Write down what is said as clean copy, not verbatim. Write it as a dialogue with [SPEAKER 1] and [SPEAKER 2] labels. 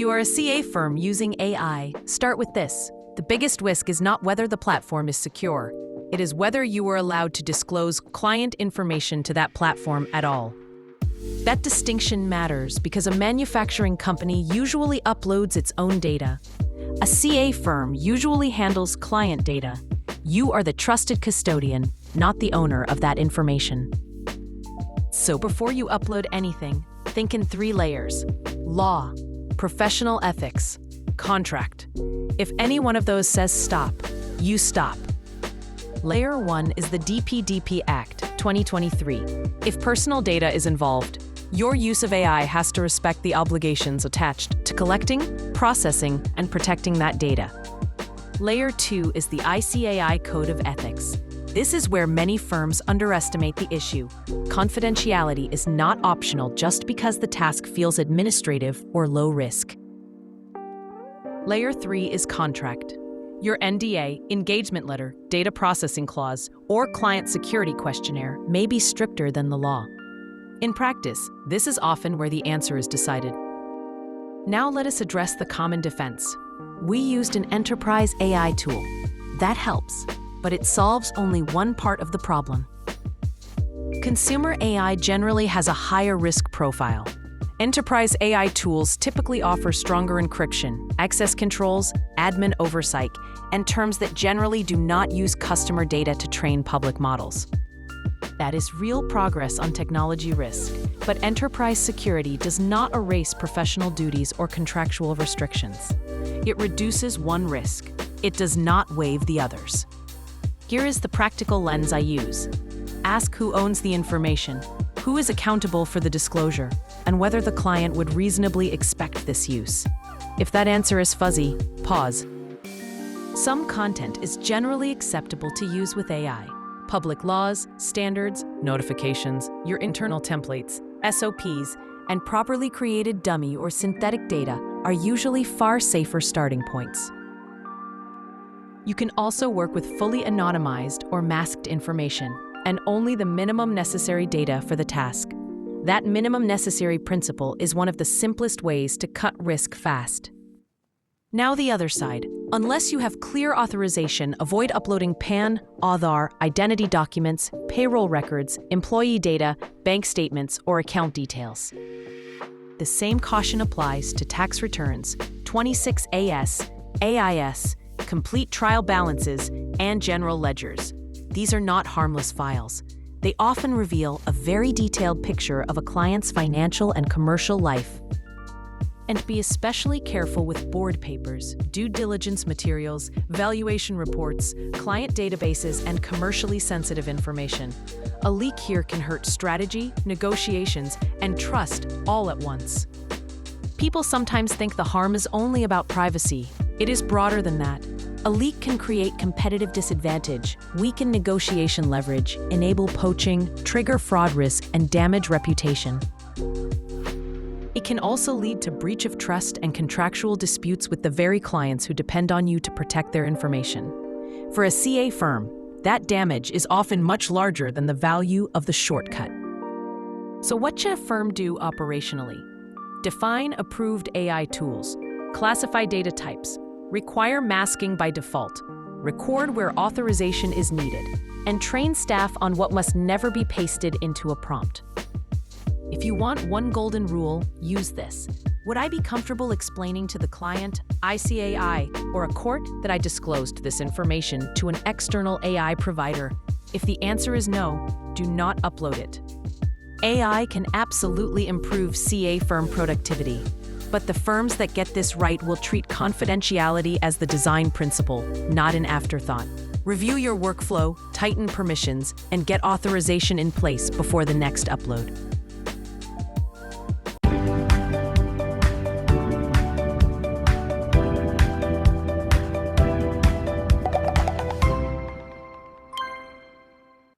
[SPEAKER 1] you are a CA firm using AI, start with this. The biggest risk is not whether the platform is secure. It is whether you are allowed to disclose client information to that platform at all. That distinction matters because a manufacturing company usually uploads its own data. A CA firm usually handles client data. You are the trusted custodian, not the owner of that information. So before you upload anything, think in 3 layers: law, professional ethics, contract. If any one of those says stop, you stop. Layer 1 is the DPDP Act, 2023. If personal data is involved, your use of AI has to respect the obligations attached to collecting, processing, and protecting that data. Layer 2 is the ICAI Code of Ethics. This is where many firms underestimate the issue. Confidentiality is not optional just because the task feels administrative or low risk. Layer 3 is contract. Your NDA, engagement letter, data processing clause, or client security questionnaire may be stricter than the law. In practice, this is often where the answer is decided. Now let us address the common defense. We used an enterprise AI tool. That helps, but it solves only one part of the problem. Consumer AI generally has a higher risk profile. Enterprise AI tools typically offer stronger encryption, access controls, admin oversight, and terms that generally do not use customer data to train public models. That is real progress on technology risk, but enterprise security does not erase professional duties or contractual restrictions. It reduces one risk. It does not waive the others. Here is the practical lens I use. Ask who owns the information, who is accountable for the disclosure, and whether the client would reasonably expect this use. If that answer is fuzzy, pause. Some content is generally acceptable to use with AI. Public laws, standards, notifications, your internal templates, SOPs, and properly created dummy or synthetic data are usually far safer starting points. You can also work with fully anonymized or masked information, and only the minimum necessary data for the task. That minimum necessary principle is one of the simplest ways to cut risk fast. Now the other side. Unless you have clear authorization, avoid uploading PAN, Aadhaar, identity documents, payroll records, employee data, bank statements, or account details. The same caution applies to tax returns, 26AS, AIS, complete trial balances, and general ledgers. These are not harmless files. They often reveal a very detailed picture of a client's financial and commercial life. And be especially careful with board papers, due diligence materials, valuation reports, client databases, and commercially sensitive information. A leak here can hurt strategy, negotiations, and trust all at once. People sometimes think the harm is only about privacy. It is broader than that. A leak can create competitive disadvantage, weaken negotiation leverage, enable poaching, trigger fraud risk, and damage reputation. It can also lead to breach of trust and contractual disputes with the very clients who depend on you to protect their information. For a CA firm, that damage is often much larger than the value of the shortcut. So what should a firm do operationally? Define approved AI tools, classify data types, require masking by default, record where authorization is needed, and train staff on what must never be pasted into a prompt. If you want one golden rule, use this. Would I be comfortable explaining to the client, ICAI, or a court that I disclosed this information to an external AI provider? If the answer is no, do not upload it. AI can absolutely improve CA firm productivity, but the firms that get this right will treat confidentiality as the design principle, not an afterthought. Review your workflow, tighten permissions, and get authorization in place before the next upload.